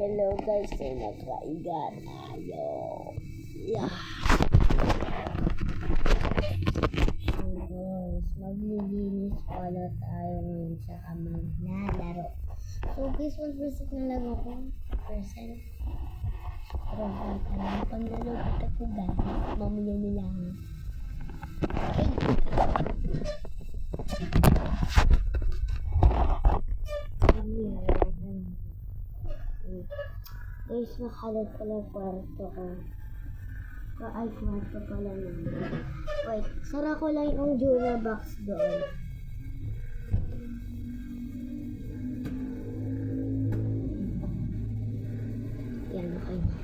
Hello guys, ay nagkaiga tayo. Yeah. So guys, maglilinis pala tayo ngayon sa maglalaro. So guys, 1% na lang ako. Percent. Pero panlalaro ako guys. Mamaya nila ako. Guys, nakalat pala kwarto ko. Ay, kwarto pala naman. Wait, sara ko lang yung Jura box doon. Yan, okay na.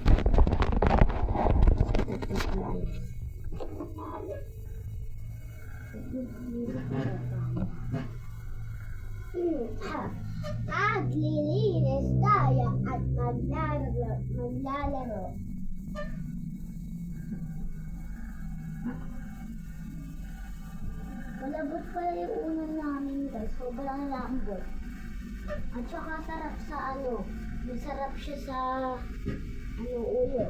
Maglilinis tayo at maglalaro. Malabot pala yung unan namin guys. Sobrang lambot. At saka sarap sa masarap siya sa ulo.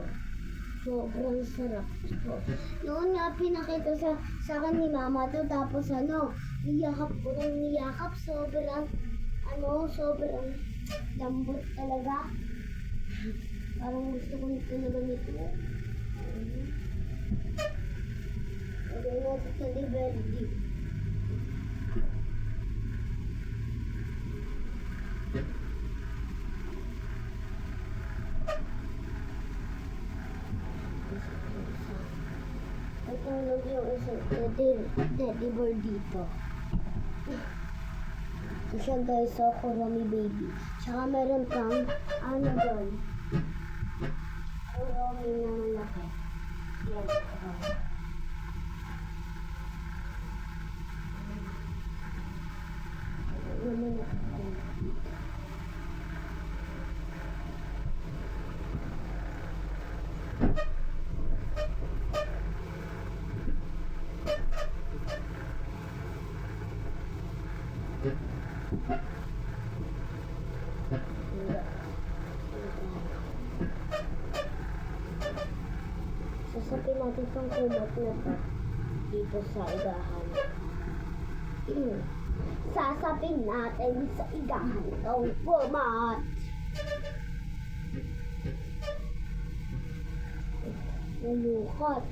Sobrang sarap. So, noon nga pinakita sa akin ni mama to, tapos niyakap ko ng niyakap. Sobrang lambot talaga. Parang gusto ko talaga nito. Lagay natin sa Liberty. Ito yung isang teddy bear dito. Ito siya guys, so Kurami baby. Tsaka meron pang doon. Kurami na malaki. Yan. Sasapin natin itong kumot na ito dito sa igahan. Sasapin natin sa igahan itong kumot. Nalukot.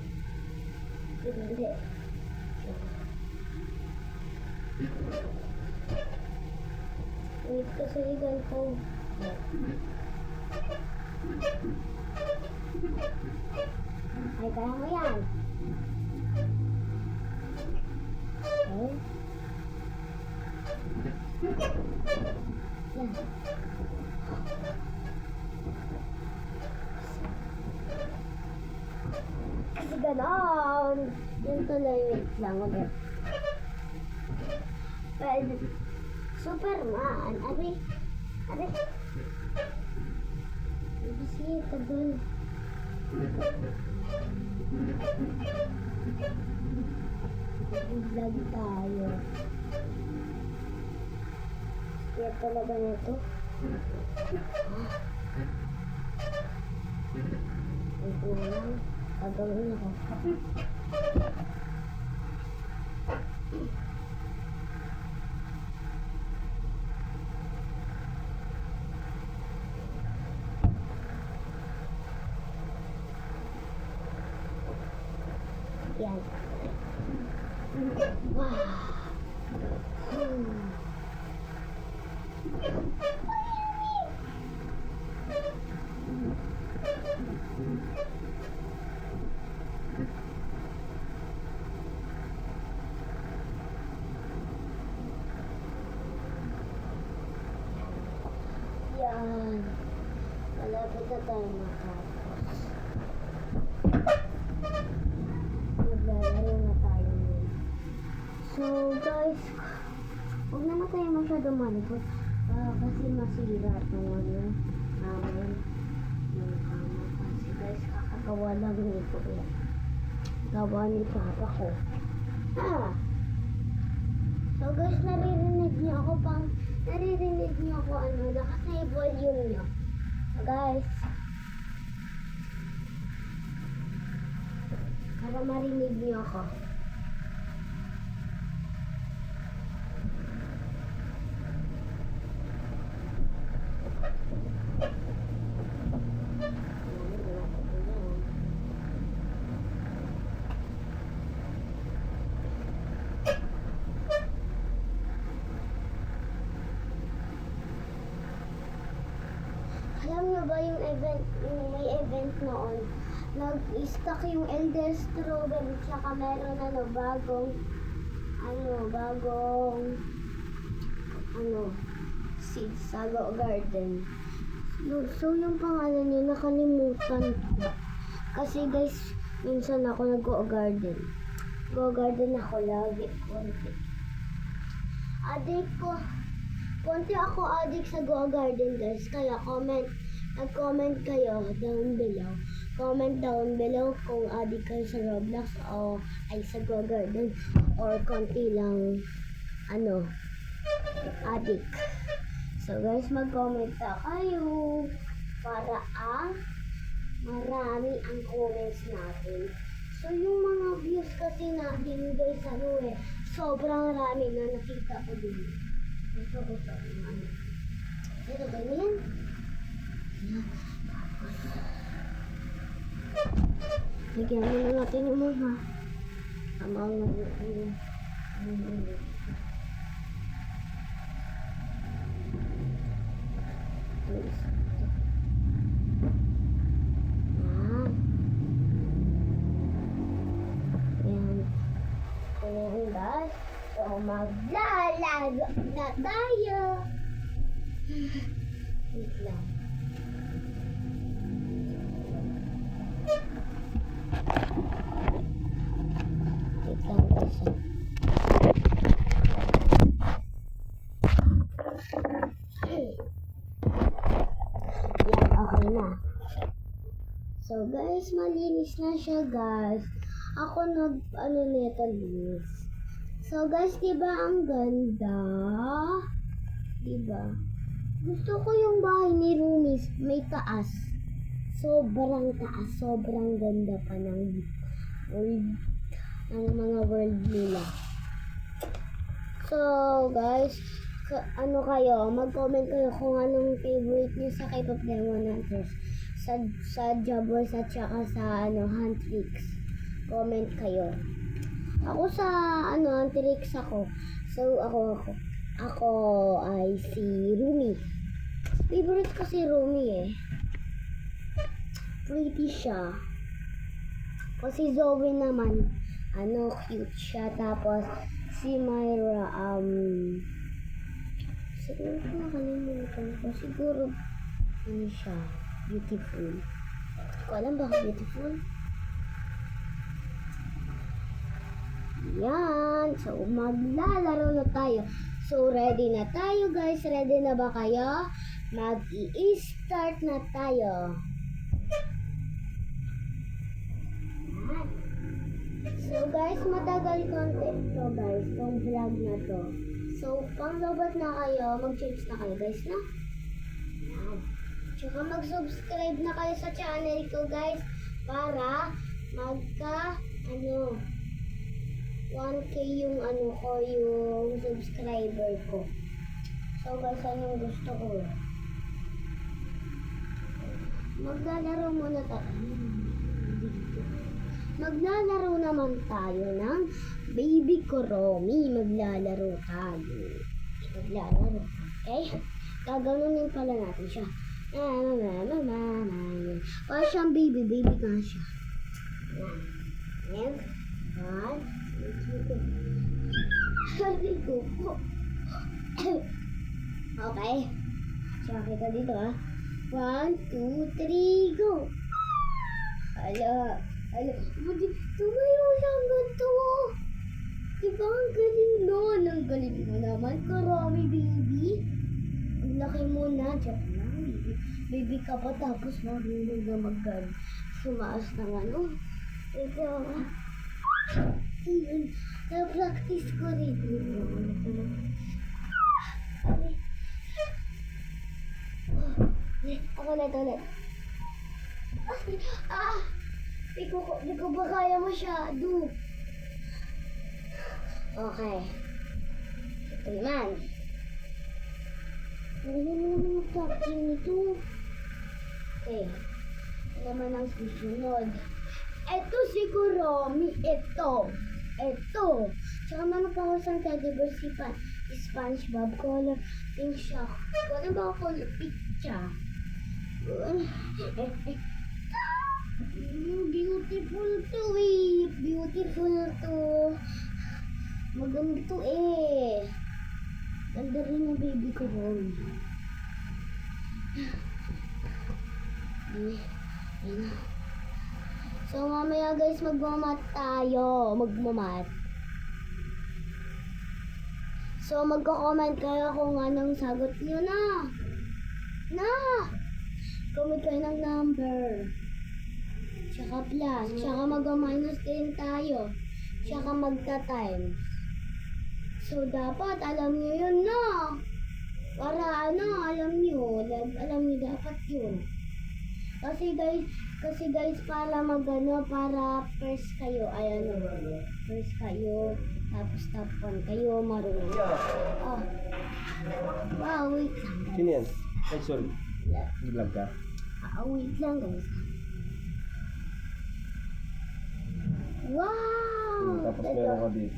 Hindi. Wait kasi igan ko. Ay, kaya mo yan. Okay. Yan. Kasi ganon. Yung tuloy lang ulit. Pwede. Superman. Abi. Sige, tagol. Vlog tayo. Kaya talaga na ito. Ito na lang. Gagawin ako. Yan. Wow. Yan. Malapit na tayo matapos. Maglalaro na tayo ngayon. So guys, huwag naman tayo masyado malikot. Kasi masira itong namin yung kama. Kasi guys, kakagawa lang nito. Gawa ni papa ko. So guys, naririnig niyo ako nakasay volume niyo. guys. Para marinig niyo ako. Alam niyo ba yung may event noon? Nag-stock yung Elder Strawberry, tsaka meron bagong seeds sa garden. So yung pangalan niya nakalimutan ko. Kasi guys, minsan ako nag-go-garden. Go-garden ako lagi, konti. Konti ako addict sa go-garden guys. Kaya nag-comment kayo down below. Comment down below kung addict kayo sa Roblox o ay sa go-garden or konti lang addict. So guys, mag-comment na kayo para marami ang comments natin. So yung mga views kasi natin guys, sobrang rami na nakita ko din. Ito ganyan. Lagyan na natin yung mga tamang Ayan guys. So maglalaro na tayo. Wait lang. Guys. Yan, okay na. So guys, malinis na siya guys. Ako nito linis. So guys, diba ang ganda? Diba? Gusto ko yung bahay ni Rumis, may taas. Sobrang taas, sobrang ganda pa ng mga world nila. So guys, mag-comment kayo kung anong favorite niyo sa K-pop Demon Hunters. Sa Jobbers at saka sa Huntrix. Comment kayo. Ako sa Huntrix ako. So ako ay si Rumi. Favorite ko si Rumi Pretty siya. Kasi Zoe naman cute siya. Tapos si Myra siguro nakalimutan ko. Siguro siya beautiful. Hindi ko alam baka beautiful. Yan. So, maglalaro na tayo. So, ready na tayo guys. Ready na ba kayo? Mag-i-start na tayo. Yan. So, guys, matagal content to guys. Itong vlog na to. So, pang lobat na kayo. Mag-change na kayo guys, no? Yan. Tsaka mag-subscribe na kayo sa channel ko guys. Para magka 1K yung yung subscriber ko. So guys, anong gusto ko? Maglalaro muna tayo. Maglalaro naman tayo ng Baby Kuromi. Maglalaro tayo. Okay? Gaganunin pala natin siya. Para siyang baby ka siya. Yan. One. Sabi ko po. Okay. So, kita dito 1, 2, 3, go! Hala. Tumayo siyang ganito. Diba ang galing nun? Ang galing mo naman, Kuromi baby. Ang laki mo na. Diyan lang, baby ka pa tapos marunong na sumaas ng ito. Na-practice ko rin. Ako ulit. Ah! Di ko ba kaya masyado? Okay. Ito naman. Ano naman ang packing nito? Okay. Ito naman ang susunod. Ito siguro, Ito. Tsaka meron pa ako sa teddy bear si SpongeBob. Color pink siya. Ano ba ako color pink siya? Beautiful to eh. Beautiful to. Maganda to eh. Ganda rin yung baby ko ron. So mamaya guys magmamat tayo. So magko-comment kayo kung anong sagot niyo na. Comment kayo ng number. Tsaka plus. Tsaka mag-minus din tayo. Tsaka magta-times. So dapat alam niyo yun na. Para alam niyo dapat yun. Kasi guys para para first kayo, first kayo, tapos top 1 kayo, marunong. Oh. Wow, wait lang. Sino yan? Ay, sorry. Vlog ka? Wait lang guys. Wow! Tapos meron ka dito.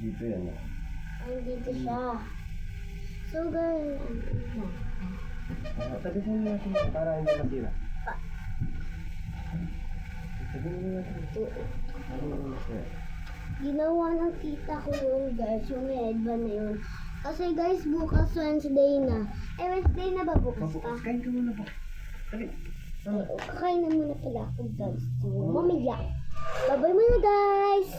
Dito yan. Ay, dito siya. So guys, Tabihin mo natin para hindi masira. Tabihin mo natin. Ginawa ng tita ko yun guys, yung headband na yun. Kasi guys, bukas Wednesday na. Wednesday na ba bukas pa? Kain ka muna po. Kakain na muna pala ako guys. So, mamaya. Bye-bye muna guys!